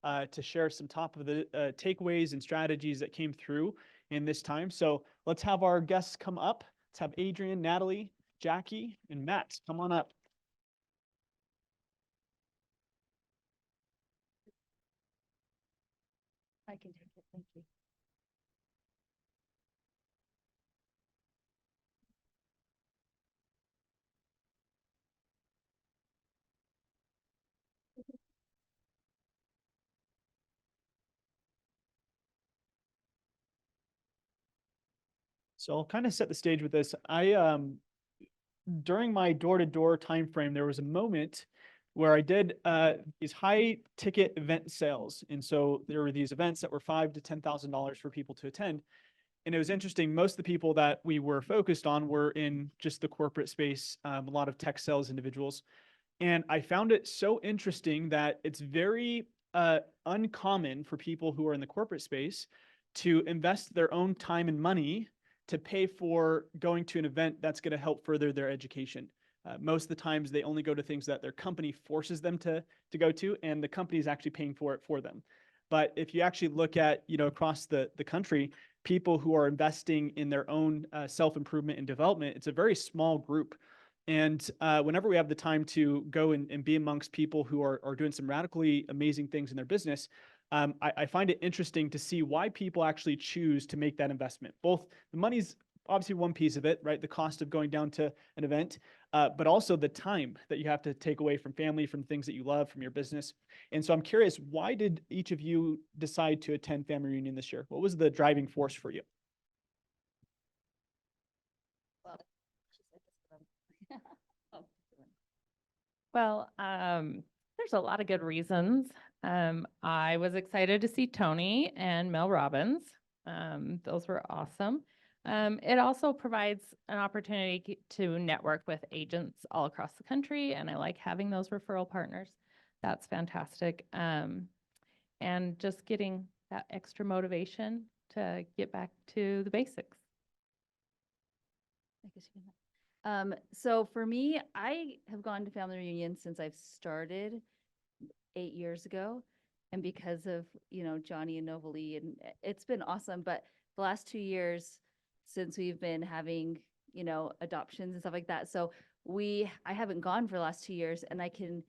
to share some top of the takeaways and strategies that came through in this time. So let's have our guests come up. Let's have Adrian, Natalie, Jackie, and Matt come on up. I can take it. Thank you. So I'll kind of set the stage with this. During my door-to-door time frame, there was a moment where I did these high ticket event sales. And so there were these events that were $5,000 to $10,000 for people to attend. And it was interesting. Most of the people that we were focused on were in just the corporate space, a lot of tech sales individuals. And I found it so interesting that it's very uncommon for people who are in the corporate space to invest their own time and money to pay for going to an event that's going to help further their education. Most of the times they only go to things that their company forces them to go to, and the company is actually paying for it for them. But if you actually look at, across the country, people who are investing in their own self-improvement and development, it's a very small group. And whenever we have the time to go and be amongst people who are doing some radically amazing things in their business, I find it interesting to see why people actually choose to make that investment. Both the money's obviously one piece of it, right? The cost of going down to an event, but also the time that you have to take away from family, from things that you love, from your business. And so I'm curious, why did each of you decide to attend Family Reunion this year? What was the driving force for you? Well, she said this, but Well, there's a lot of good reasons. I was excited to see Tony and Mel Robbins. Those were awesome. It also provides an opportunity to network with agents all across the country, and I like having those referral partners. That's fantastic. And just getting that extra motivation to get back to the basics. I guess you can. So for me, I have gone to Family Reunion since I've started 8 years ago. And because of, Johnny and Novalee, and it's been awesome. But the last 2 years since we've been having, adoptions and stuff like that. So I haven't gone for the last 2 years, and I can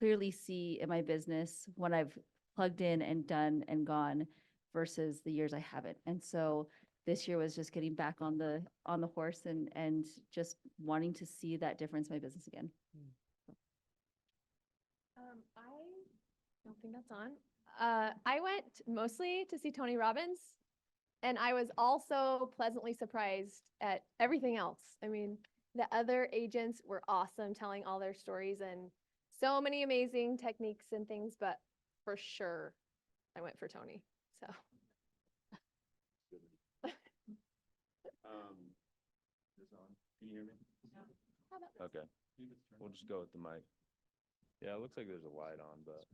clearly see in my business when I've plugged in and done and gone versus the years I haven't. And so this year was just getting back on the horse and just wanting to see that difference in my business again. I don't think that's on. I went mostly to see Tony Robbins, and I was also pleasantly surprised at everything else. I mean, the other agents were awesome, telling all their stories and so many amazing techniques and things, but for sure, I went for Tony. So. Is this on? Can you hear me? Okay. We'll just go with the mic. Yeah, it looks like there's a light on, but.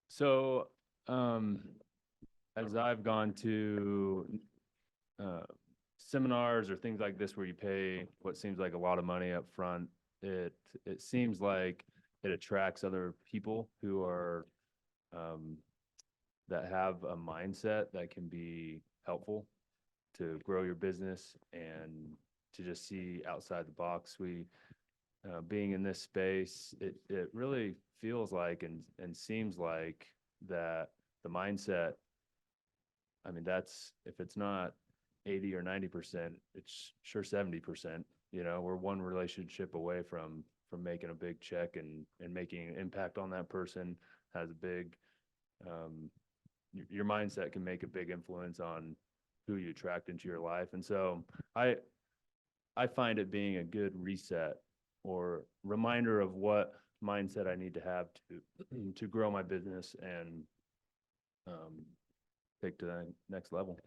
So, as I've gone to seminars or things like this where you pay what seems like a lot of money up front, it seems like it attracts other people who are that have a mindset that can be helpful to grow your business and to just see outside the box. We being in this space, it really feels like and seems like that the mindset, I mean, that's, if it's not 80 or 90%, it's sure 70%. We're one relationship away from making a big check and making an impact on that person. Has a big, your mindset can make a big influence on who you attract into your life. And so I find it being a good reset or reminder of what mindset I need to have to grow my business and take to the next level.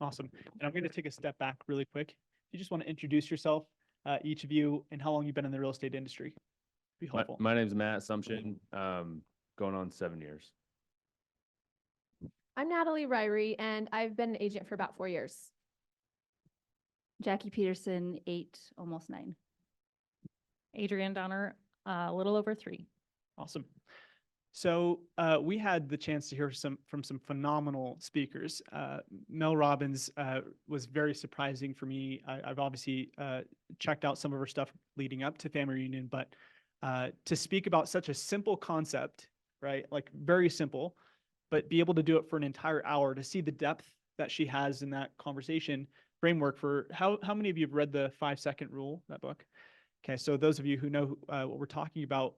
Awesome. And I'm going to take a step back really quick. If you just want to introduce yourself, each of you, and how long you've been in the real estate industry, be helpful. My name is Matt Assumption, going on 7 years. I'm Natalie Ryrie, and I've been an agent for about 4 years. Jackie Peterson, 8, almost 9. Adrian Donner, a little over 3. Awesome. So we had the chance to hear from some phenomenal speakers. Mel Robbins was very surprising for me. I've obviously checked out some of her stuff leading up to Family Reunion, but to speak about such a simple concept, right? Like very simple, but be able to do it for an entire hour, to see the depth that she has in that conversation framework. For how many of you have read the 5-second rule, that book? Okay, so those of you who know what we're talking about,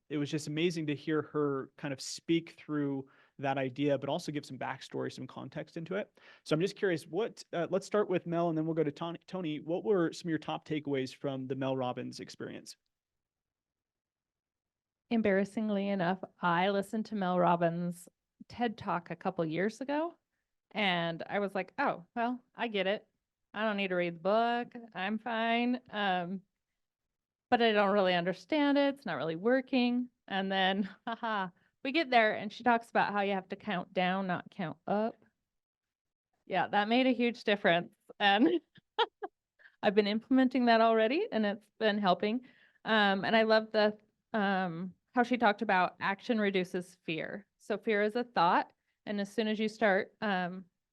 it was just amazing to hear her kind of speak through that idea, but also give some backstory, some context into it. So I'm just curious, let's start with Mel, and then we'll go to Tony. What were some of your top takeaways from the Mel Robbins experience? Embarrassingly enough, I listened to Mel Robbins' TED Talk a couple years ago, and I was like, oh, well, I get it. I don't need to read the book. I'm fine. But I don't really understand it. It's not really working. And then, we get there and she talks about how you have to count down, not count up. Yeah, that made a huge difference. And I've been implementing that already and it's been helping. And I love the how she talked about action reduces fear. So fear is a thought. And as soon as you start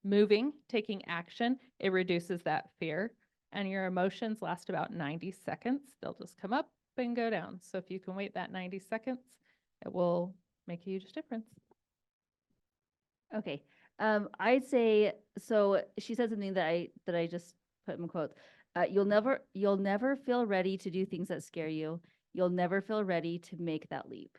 moving, taking action, it reduces that fear. And your emotions last about 90 seconds. They'll just come up and go down. So if you can wait that 90 seconds, it will make a huge difference. Okay. I'd say, so she said something that I just put in quotes. You'll never feel ready to do things that scare you. You'll never feel ready to make that leap.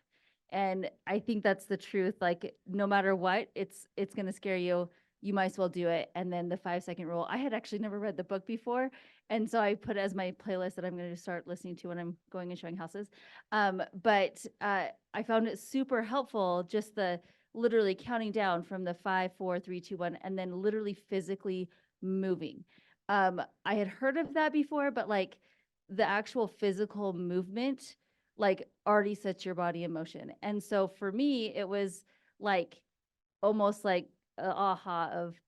And I think that's the truth. Like no matter what, it's going to scare you. You might as well do it. And then the 5-second rule, I had actually never read the book before. And so I put it as my playlist that I'm going to start listening to when I'm going and showing houses. But I found it super helpful, just the literally counting down from the 5, 4, 3, 2, 1, and then literally physically moving. I had heard of that before, but like the actual physical movement, like already sets your body in motion. And so for me, it was like almost like aha of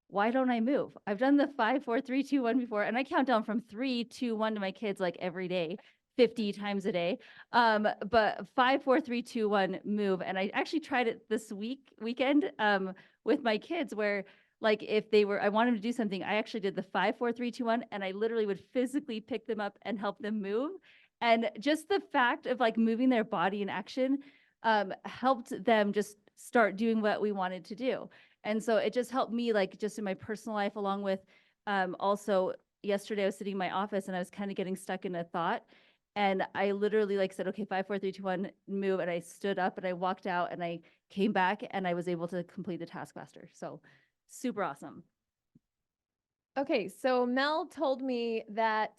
why don't I move? I've done the 5, 4, 3, 2, 1 before, and I count down from 3, 2, 1 to my kids like every day, 50 times a day. But 5, 4, 3, 2, 1 move. And I actually tried it this weekend with my kids where like if I wanted them to do something, I actually did the 5, 4, 3, 2, 1, and I literally would physically pick them up and help them move. And just the fact of like moving their body in action helped them just start doing what we wanted to do. And so it just helped me like just in my personal life, along with also yesterday I was sitting in my office and I was kind of getting stuck in a thought. And I literally like said, okay, 5, 4, 3, 2, 1, move. And I stood up and I walked out and I came back and I was able to complete the task faster. So super awesome. Okay, so Mel told me that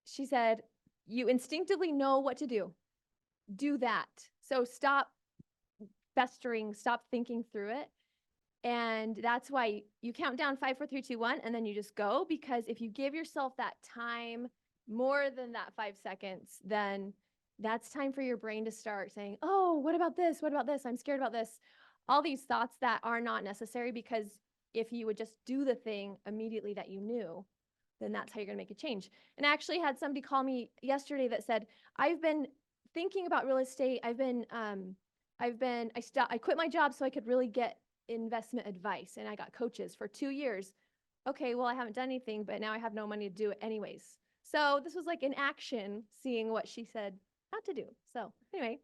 she said, you instinctively know what to do. Do that. So stop festering, stop thinking through it. And that's why you count down 5, 4, 3, 2, 1, and then you just go. Because if you give yourself that time more than that 5 seconds, then that's time for your brain to start saying, oh, what about this? What about this? I'm scared about this. All these thoughts that are not necessary, because if you would just do the thing immediately that you knew, then that's how you're going to make a change. And I actually had somebody call me yesterday that said, I've been thinking about real estate. I quit my job so I could really get investment advice, and I got coaches for 2 years. Okay, well, I haven't done anything, but now I have no money to do it anyways. So this was like in action, seeing what she said not to do. So anyway.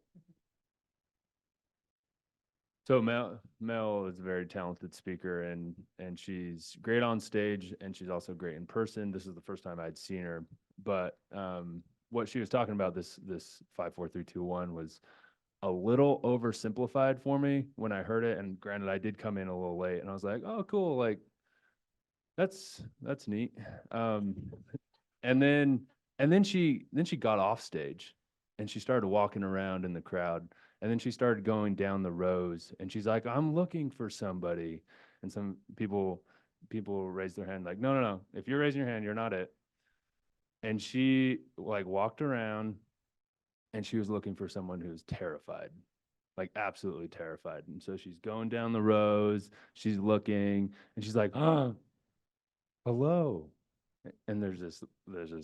So Mel is a very talented speaker and she's great on stage and she's also great in person. This is the first time I'd seen her, but what she was talking about, this 5, 4, 3, 2, 1 was a little oversimplified for me when I heard it. And granted, I did come in a little late and I was like, oh, cool. Like that's neat. And then she got off stage and she started walking around in the crowd. And then she started going down the rows and she's like, I'm looking for somebody. And some people raised their hand like, no. If you're raising your hand, you're not it. And she like walked around and she was looking for someone who's terrified, like absolutely terrified. And so she's going down the rows, she's looking and she's like, oh, hello. And there's this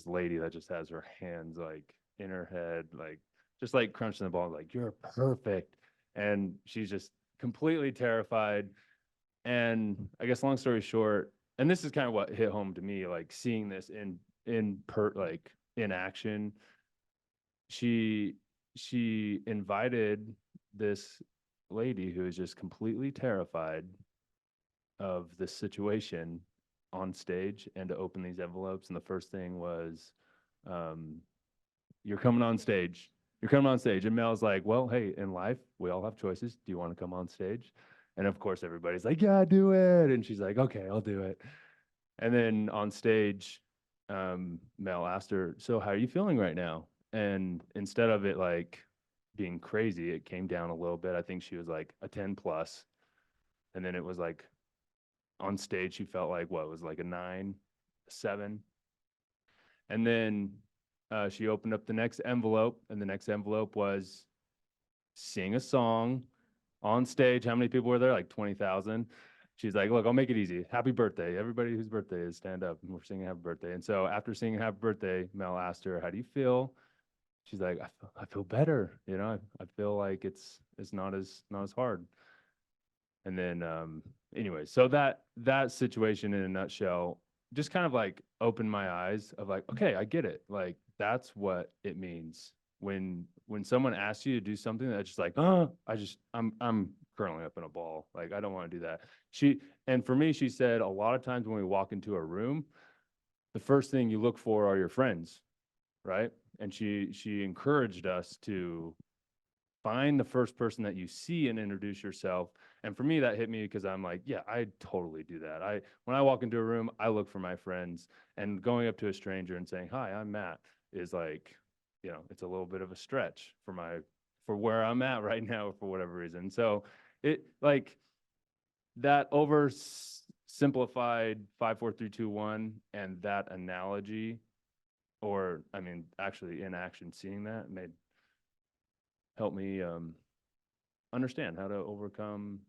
lady that just has her hands like in her head, like just like crunching the ball, like, you're perfect. And she's just completely terrified. And I guess long story short, and this is kind of what hit home to me, like seeing this in action. She invited this lady who is just completely terrified of this situation on stage and to open these envelopes. And the first thing was, you're coming on stage. You're coming on stage. And Mel's like, well, hey, in life, we all have choices. Do you want to come on stage? And of course, everybody's like, yeah, do it. And she's like, okay, I'll do it. And then on stage, Mel asked her, so how are you feeling right now? And instead of it like being crazy, it came down a little bit. I think she was like a 10 plus. And then it was like on stage, she felt like what was like a 9, a 7. And then she opened up the next envelope, and the next envelope was sing a song on stage. How many people were there? Like 20,000. She's like, look, I'll make it easy. Happy birthday. Everybody whose birthday is, stand up. And we're singing happy birthday. And so after singing happy birthday, Mel asked her, how do you feel? She's like, I feel better. You know, I feel like it's not as hard. And then anyway, so that situation in a nutshell just kind of like opened my eyes of like, okay, I get it. Like that's what it means when someone asks you to do something that's just like, I'm curling up in a ball. Like I don't want to do that. And for me, she said a lot of times when we walk into a room, the first thing you look for are your friends, right? And she encouraged us to find the first person that you see and introduce yourself. And for me, that hit me because I'm like, yeah, I totally do that. When I walk into a room, I look for my friends, and going up to a stranger and saying, hi, I'm Matt, is like, you know, it's a little bit of a stretch for where I'm at right now for whatever reason. So it like that oversimplified 5, 4, 3, 2, 1, and that analogy, or I mean, actually in action, seeing that help me understand how to overcome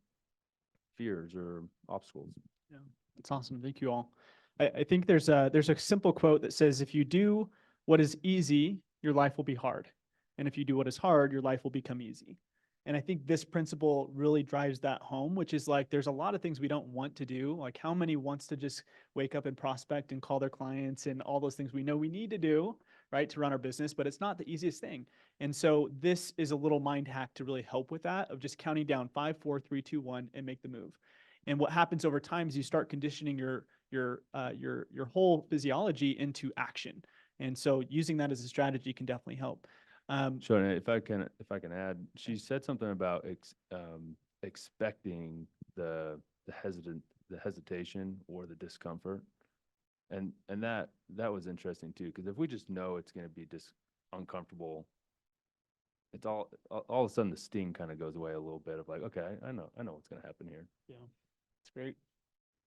fears or obstacles. Yeah, that's awesome. Thank you all. I think there's a simple quote that says, if you do what is easy, your life will be hard. And if you do what is hard, your life will become easy. And I think this principle really drives that home, which is like, there's a lot of things we don't want to do. Like how many wants to just wake up and prospect and call their clients and all those things we know we need to do, right, to run our business, but it's not the easiest thing. And so this is a little mind hack to really help with that, of just counting down 5, 4, 3, 2, 1 and make the move. And what happens over time is you start conditioning your whole physiology into action. And so using that as a strategy can definitely help. Sure. If I can add, she said something about expecting the hesitation or the discomfort, and that was interesting too. Because if we just know it's going to be uncomfortable, it's all of a sudden the sting kind of goes away a little bit of like, okay, I know what's going to happen here. Yeah, it's great.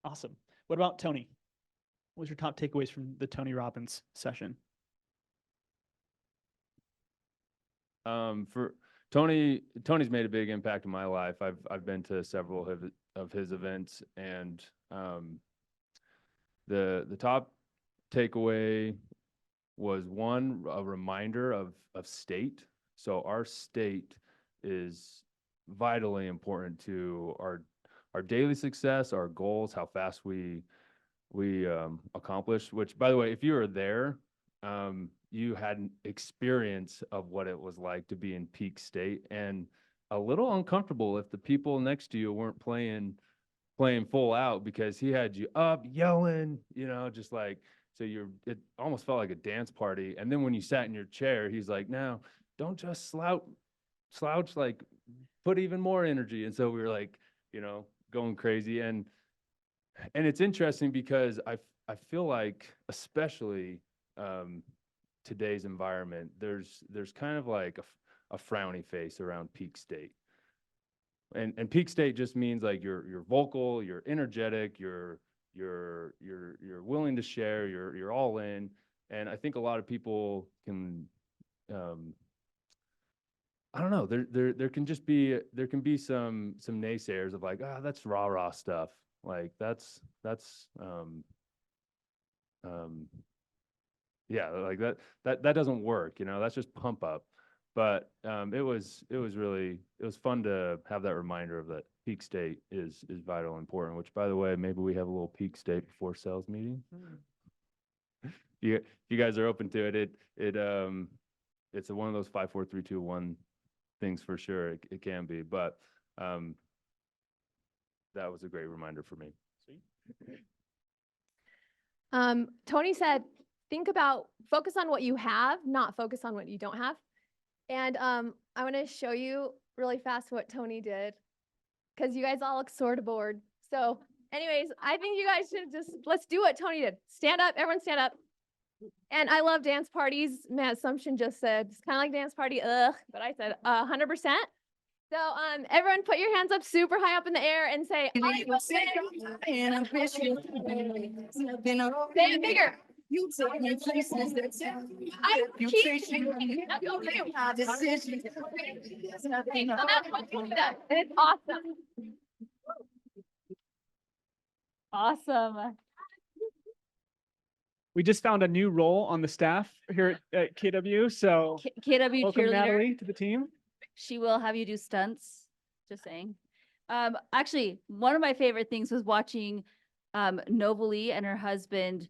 Awesome. What about Tony? What was your top takeaways from the Tony Robbins session? For Tony's made a big impact in my life. I've been to several of his events, and the top takeaway was a reminder of state. So our state is vitally important to our daily success, our goals, how fast we accomplish. Which, by the way, if you were there, you had an experience of what it was like to be in peak state, and a little uncomfortable if the people next to you weren't playing full out, because he had you up yelling, you know, just like, so it almost felt like a dance party. And then when you sat in your chair, he's like, now don't just slouch, like put even more energy. And so we were like, you know, going crazy. And it's interesting because I feel like, especially today's environment, there's kind of like a frowny face around peak state. And peak state just means like you're vocal, you're energetic, you're willing to share, you're all in. And I think a lot of people can I don't know, there can be some naysayers of like, that's rah stuff. Like that's yeah, like that doesn't work, you know, that's just pump up. But it was fun to have that reminder of that peak state is vital and important, which by the way, maybe we have a little peak state before sales meeting. You guys are open to it. It's one of those 5, 4, 3, 2, 1 things for sure. It can be, but that was a great reminder for me. Tony said, focus on what you have, not focus on what you don't have. And I want to show you really fast what Tony did, because you guys all look sort of bored. So anyways, I think you guys should let's do what Tony did. Stand up, everyone stand up. And I love dance parties. Matt Assumption just said, it's kind of like dance party, but I said 100%. So everyone put your hands up super high up in the air and say, I will say it bigger. You take me places that tell me I you keep chase me. That's okay. My decisions. There's nothing So that's what Tony does, and it's awesome. Awesome. We just found a new role on the staff here at KW, so KW welcome cheerleader. Natalie to the team. She will have you do stunts, just saying. Actually, one of my favorite things was watching Novalee and her husband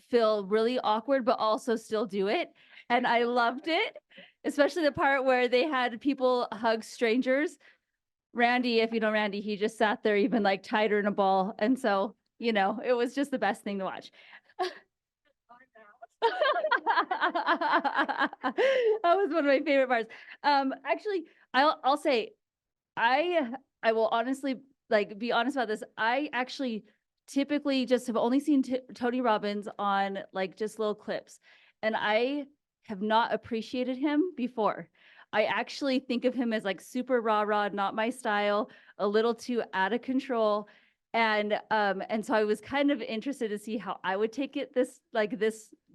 feel really awkward, but also still do it. And I loved it, especially the part where they had people hug strangers. Randy, if you know Randy, he just sat there even like tighter in a ball. And so, you know, it was just the best thing to watch. That was one of my favorite parts. Actually, I'll say, I will honestly be honest about this. I actually typically just have only seen Tony Robbins on like just little clips, and I have not appreciated him before. I actually think of him as like super rah-rah, not my style, a little too out of control. And so I was kind of interested to see how I would take it this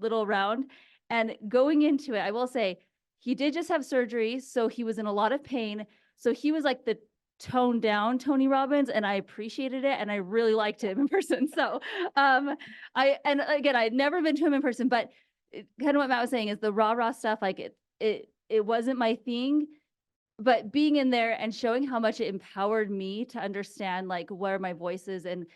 little round. And going into it, I will say he did just have surgery, so he was in a lot of pain. So he was like the toned down Tony Robbins, and I appreciated it, and I really liked him in person. So and again, I'd never been to him in person, but kind of what Matt was saying is the rah-rah stuff, like it wasn't my thing. But being in there and showing how much it empowered me to understand like where my voice is and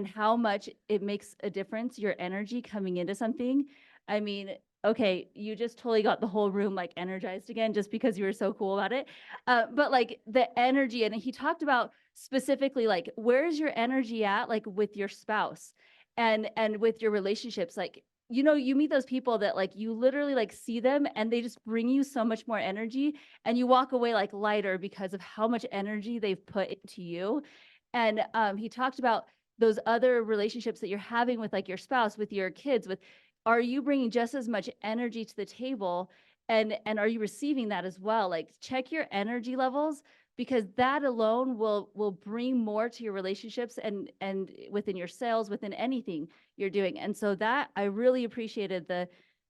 how much it makes a difference, your energy coming into something. I mean, okay, you just totally got the whole room like energized again just because you were so cool about it. But like the energy, and he talked about specifically like, where's your energy at, like with your spouse and with your relationships, like, you know, you meet those people that like you literally like see them and they just bring you so much more energy, and you walk away like lighter because of how much energy they've put into you. And he talked about those other relationships that you're having with like your spouse, with your kids, are you bringing just as much energy to the table, and are you receiving that as well? Like check your energy levels, because that alone will bring more to your relationships and within your sales, within anything you're doing. And so that I really appreciated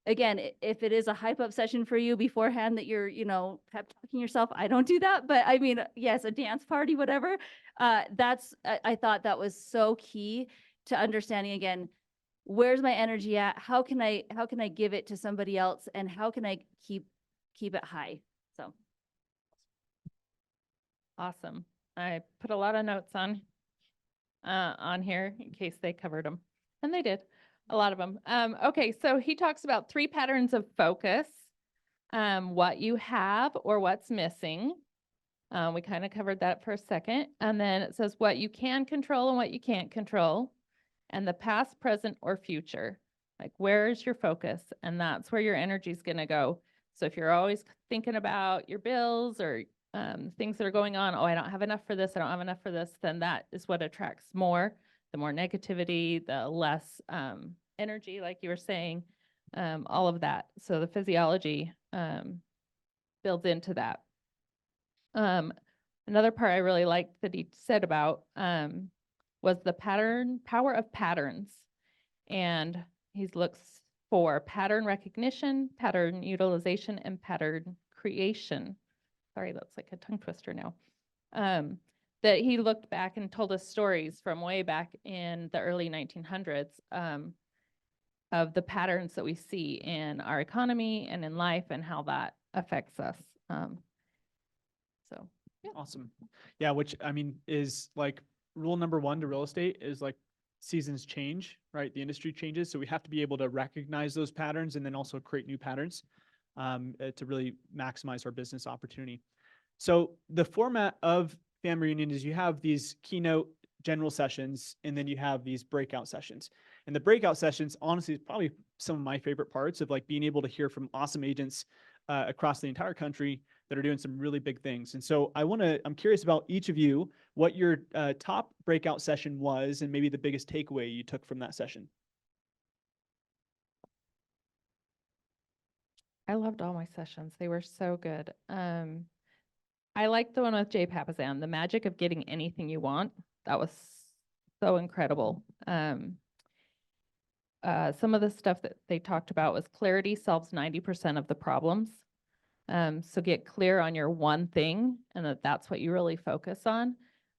again, if it is a hype up session for you beforehand that you're, you know, pep talking yourself, I don't do that. But I mean, yes, a dance party, whatever. I thought that was so key to understanding again, where's my energy at? How can I give it to somebody else? And how can I keep it high? So. Awesome. I put a lot of notes on here in case they covered them, and they did, a lot of them. Okay, so he talks about 3 patterns of focus, what you have or what's missing. We kind of covered that for a second. And then it says what you can control and what you can't control, and the past, present, or future. Like, where is your focus? And that's where your energy is going to go. So if you're always thinking about your bills or things that are going on, oh, I don't have enough for this, I don't have enough for this, then that is what attracts more, the more negativity, the less energy, like you were saying, all of that. So the physiology builds into that. Another part I really liked that he said about was the power of patterns. And he looks for pattern recognition, pattern utilization, and pattern creation. Sorry, that's like a tongue twister now. That he looked back and told us stories from way back in the early 1900s of the patterns that we see in our economy and in life, and how that affects us. So. Awesome. Yeah, which I mean is like rule number one to real estate is like seasons change, right? The industry changes. So we have to be able to recognize those patterns and then also create new patterns to really maximize our business opportunity. So the format of family reunion is you have these keynote general sessions and then you have these breakout sessions. And the breakout sessions, honestly, is probably some of my favorite parts of like being able to hear from awesome agents across the entire country that are doing some really big things. And so I'm curious about each of you, what your top breakout session was and maybe the biggest takeaway you took from that session. I loved all my sessions. They were so good. I liked the one with Jay Papazan, the magic of getting anything you want. That was so incredible. Some of the stuff that they talked about was clarity solves 90% of the problems. So get clear on your one thing and that's what you really focus on.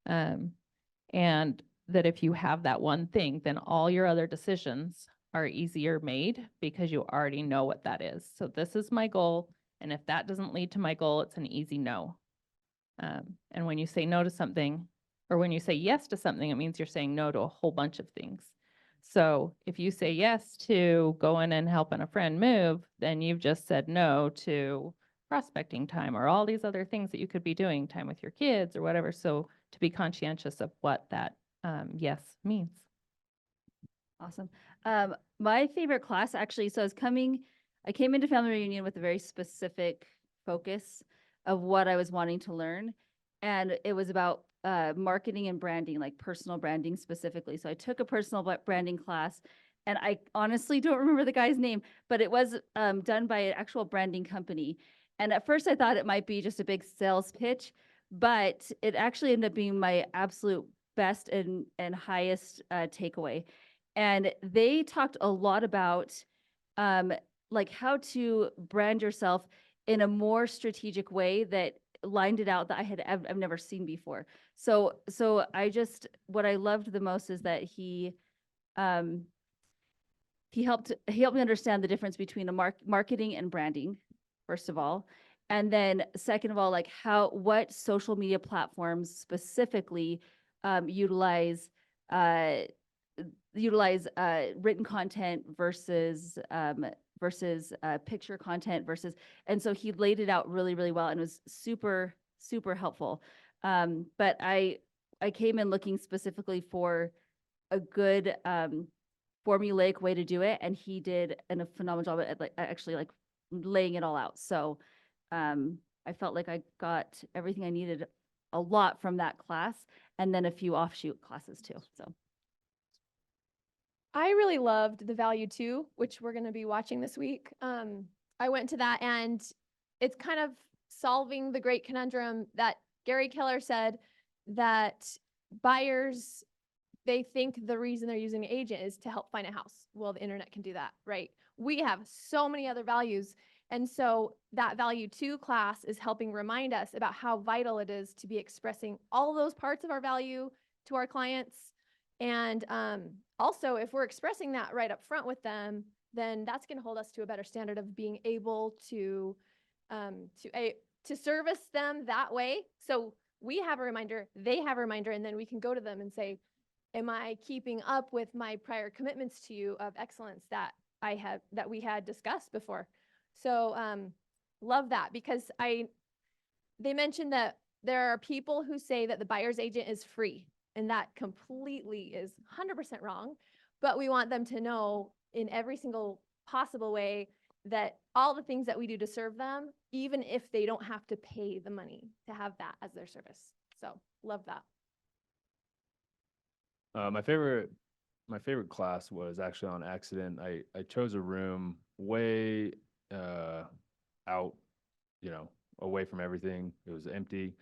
And that if you have that one thing, then all your other decisions are easier made because you already know what that is. So this is my goal. And if that doesn't lead to my goal, it's an easy no. And when you say no to something, or when you say yes to something, it means you're saying no to a whole bunch of things. So if you say yes to going and helping a friend move, then you've just said no to prospecting time or all these other things that you could be doing, time with your kids or whatever. So to be conscientious of what that yes means. Awesome. My favorite class actually, so I came into family reunion with a very specific focus of what I was wanting to learn. And it was about marketing and branding, like personal branding specifically. So I took a personal branding class and I honestly don't remember the guy's name, but it was done by an actual branding company. And at first I thought it might be just a big sales pitch, but it actually ended up being my absolute best and highest takeaway. And they talked a lot about like how to brand yourself in a more strategic way that lined it out that I've never seen before. So what I loved the most is that he helped me understand the difference between a marketing and branding, first of all. And then second of all, like what social media platforms specifically utilize written content versus picture content and so he laid it out really, really well and was super, super helpful. But I came in looking specifically for a good formulaic way to do it, and he did a phenomenal job at actually laying it all out. So I felt like I got everything I needed a lot from that class, and then a few offshoot classes too. So I really loved the Value 2, which we're going to be watching this week. I went to that and it's kind of solving the great conundrum that Gary Keller said that buyers, they think the reason they're using an agent is to help find a house. Well, the internet can do that, right? We have so many other values. And so that Value 2 class is helping remind us about how vital it is to be expressing all those parts of our value to our clients. And also, if we're expressing that right up front with them, then that's going to hold us to a better standard of being able to service them that way. So we have a reminder, they have a reminder, and then we can go to them and say, am I keeping up with my prior commitments to you of excellence that we had discussed before? So love that, because they mentioned that there are people who say that the buyer's agent is free, and that completely is 100% wrong. But we want them to know in every single possible way that all the things that we do to serve them, even if they don't have to pay the money to have that as their service. So love that. My favorite class was actually on accident. I chose a room way out, away from everything. It was empty.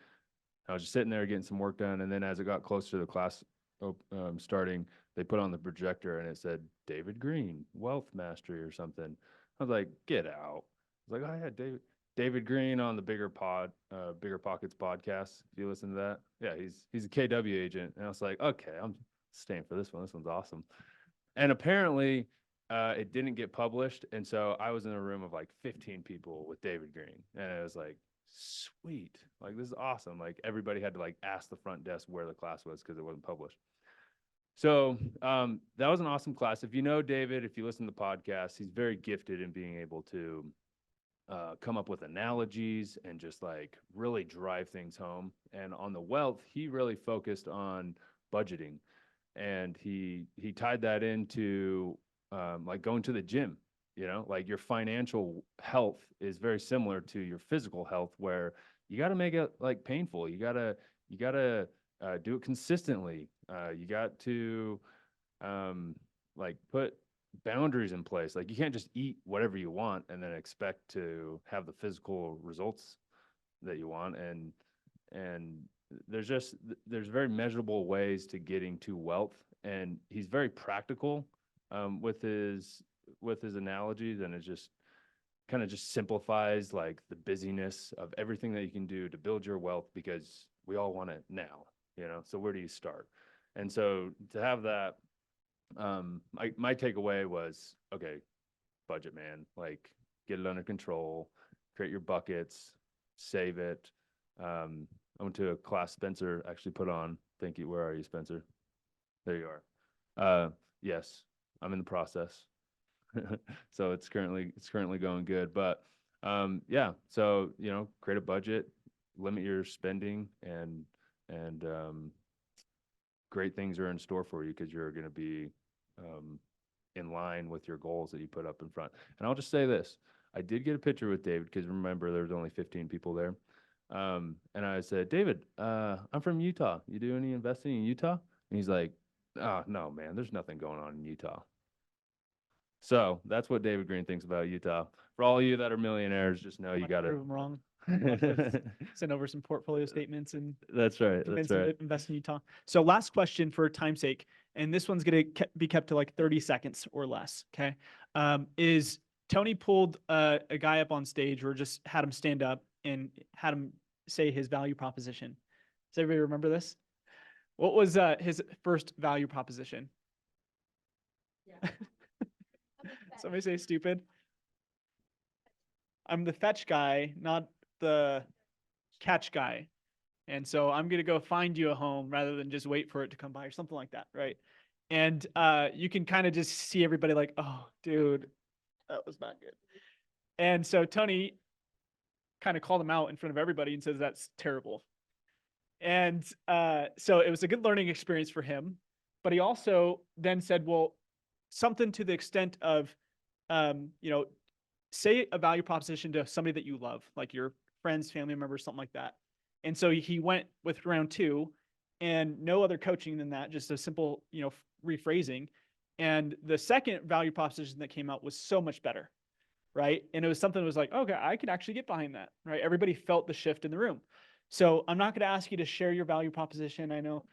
I was just sitting there getting some work done, and then as it got closer to the class starting, they put on the projector and it said David Green, Wealth Mastery or something. I was like, get out. I was like, oh yeah, David Green on the Bigger Pockets podcast. If you listen to that, yeah, he's a KW agent, and I was like, okay, I'm staying for this one. This one's awesome. And apparently, it didn't get published. And so I was in a room of like 15 people with David Green. And it was like, sweet. Like, this is awesome. Like, everybody had to like ask the front desk where the class was because it wasn't published. So that was an awesome class. If you know David, if you listen to the podcast, he's very gifted in being able to come up with analogies and just like really drive things home. And on the wealth, he really focused on budgeting, and he tied that into like going to the gym. You know, like your financial health is very similar to your physical health, where you got to make it like painful. You gotta do it consistently. You got to like put boundaries in place. Like, you can't just eat whatever you want and then expect to have the physical results that you want. And there's very measurable ways to getting to wealth, and he's very practical with his analogies, and it just kind of just simplifies like the busyness of everything that you can do to build your wealth, because we all want it now, you know. So where do you start? And so to have that, my takeaway was, okay, budget, man, like, get it under control, create your buckets, save it. I went to a class Spencer actually put on. Thank you. Where are you, Spencer? There you are. Yes, I'm in the process. So it's currently going good, but yeah, so, you know, create a budget, limit your spending, and great things are in store for you, because you're going to be in line with your goals that you put up in front. And I'll just say this, I did get a picture with David, because remember, there was only 15 people there. And I said, David, I'm from Utah. You do any investing in Utah? And he's like, oh, no, man, there's nothing going on in Utah. So that's what David Green thinks about Utah. For all of you that are millionaires, just know you got to. Prove them wrong. Send over some portfolio statements and That's right. convince That's them right. to invest in Utah. So last question for time's sake, and this one's going to be kept to like 30 seconds or less. Okay. Is Tony pulled a guy up on stage, or just had him stand up and had him say his value proposition. Does everybody remember this? What was his first value proposition? Somebody say stupid. I'm the fetch guy, not the catch guy. And so I'm going to go find you a home rather than just wait for it to come by, or something like that. Right. And you can kind of just see everybody like, oh, dude, that was not good. And so Tony kind of called him out in front of everybody and says, that's terrible. And so it was a good learning experience for him. But he also then said, well, something to the extent of, you know, say a value proposition to somebody that you love, like your friends, family members, something like that. And so he went with round 2, and no other coaching than that, just a simple, you know, rephrasing. And the second value proposition that came out was so much better, right? And it was something that was like, okay, I could actually get behind that, right? Everybody felt the shift in the room. So I'm not going to ask you to share your value proposition. I know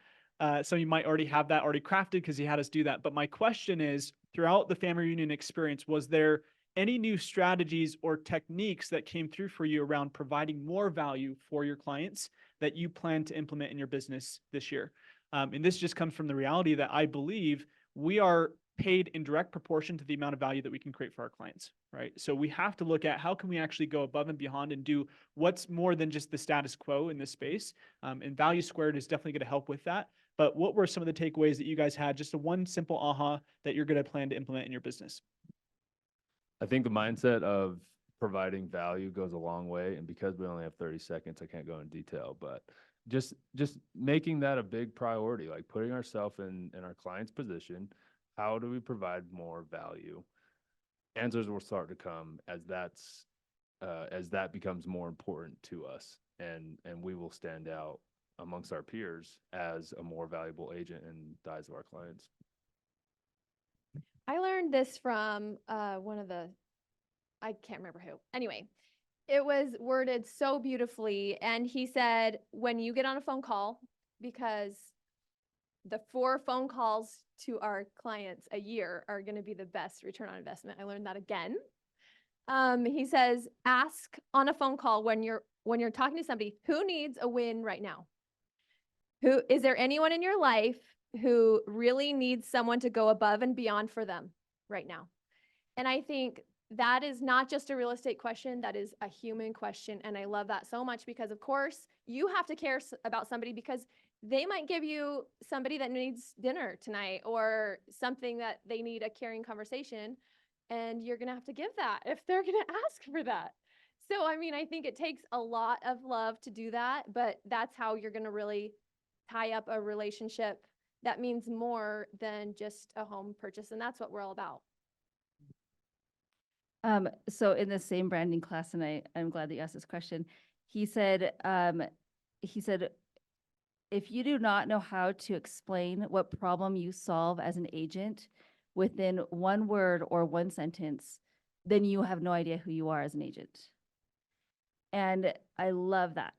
some of you might already have that already crafted, because he had us do that. But my question is, throughout the family reunion experience, was there any new strategies or techniques that came through for you around providing more value for your clients that you plan to implement in your business this year? And this just comes from the reality that I believe we are paid in direct proportion to the amount of value that we can create for our clients, right? So we have to look at how can we actually go above and beyond and do what's more than just the status quo in this space. And Value Squared is definitely going to help with that. But what were some of the takeaways that you guys had? Just a one simple aha that you're going to plan to implement in your business. I think the mindset of providing value goes a long way. And because we only have 30 seconds, I can't go in detail, but just making that a big priority, like putting ourselves in our client's position. How do we provide more value? Answers will start to come as that becomes more important to us, and we will stand out amongst our peers as a more valuable agent in the eyes of our clients. I learned this from one of the, I can't remember who. Anyway, it was worded so beautifully. And he said, when you get on a phone call, because the 4 phone calls to our clients a year are going to be the best return on investment. I learned that again. He says, ask on a phone call when you're talking to somebody, who needs a win right now? Who is there anyone in your life who really needs someone to go above and beyond for them right now? And I think that is not just a real estate question, that is a human question. And I love that so much because, of course, you have to care about somebody because they might give you somebody that needs dinner tonight or something that they need a caring conversation. And you're going to have to give that if they're going to ask for that. So, I mean, I think it takes a lot of love to do that, but that's how you're going to really tie up a relationship that means more than just a home purchase. And that's what we're all about. So in the same branding class, and I'm glad that you asked this question, he said, if you do not know how to explain what problem you solve as an agent within one word or one sentence, then you have no idea who you are as an agent. And I love that.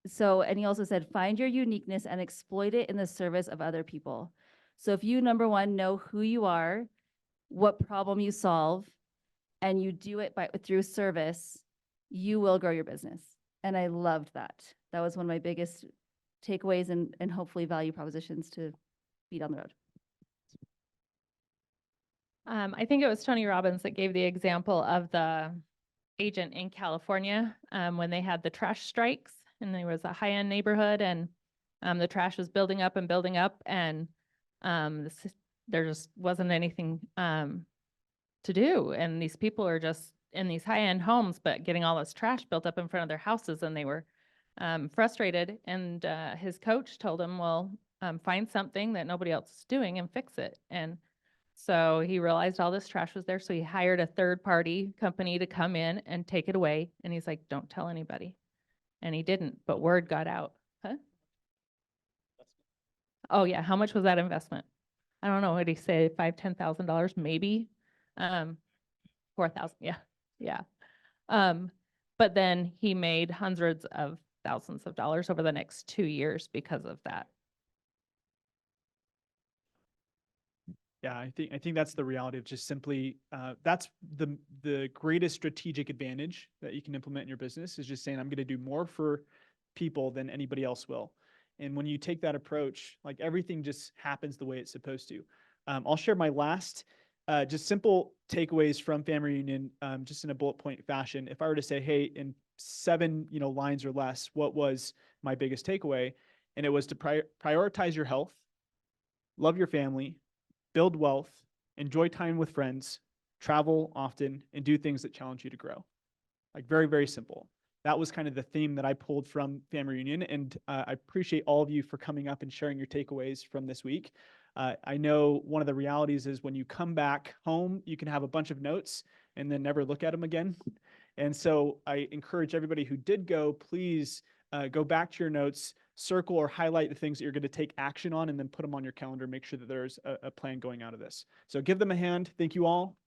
So, and he also said, find your uniqueness and exploit it in the service of other people. So if you, number one, know who you are, what problem you solve, and you do it through service, you will grow your business. And I loved that. That was one of my biggest takeaways and hopefully value propositions to be down the road. I think it was Tony Robbins that gave the example of the agent in California when they had the trash strikes, and there was a high-end neighborhood, and the trash was building up, and there just wasn't anything to do, and these people are just in these high-end homes, but getting all this trash built up in front of their houses, and they were frustrated. And his coach told him, "Well, find something that nobody else is doing and fix it." And so he realized all this trash was there, so he hired a third-party company to come in and take it away. And he's like, "Don't tell anybody." And he didn't, but word got out. Huh? Oh yeah, how much was that investment? I don't know, what did he say, $5,000-$10,000 maybe? 4,000, yeah. But then he made hundreds of thousands of dollars over the next 2 years because of that. Yeah, I think that's the reality of just simply, that's the greatest strategic advantage that you can implement in your business is just saying, I'm going to do more for people than anybody else will. And when you take that approach, like everything just happens the way it's supposed to. I'll share my last, just simple takeaways from Family Reunion, just in a bullet point fashion. If I were to say, hey, in 7, lines or less, what was my biggest takeaway? And it was to prioritize your health, love your family, build wealth, enjoy time with friends, travel often, and do things that challenge you to grow. Like very, very simple. That was kind of the theme that I pulled from Family Reunion. And I appreciate all of you for coming up and sharing your takeaways from this week. I know one of the realities is when you come back home, you can have a bunch of notes and then never look at them again. And so I encourage everybody who did go, please go back to your notes, circle or highlight the things that you're going to take action on, and then put them on your calendar. Make sure that there's a plan going out of this. So give them a hand. Thank you all.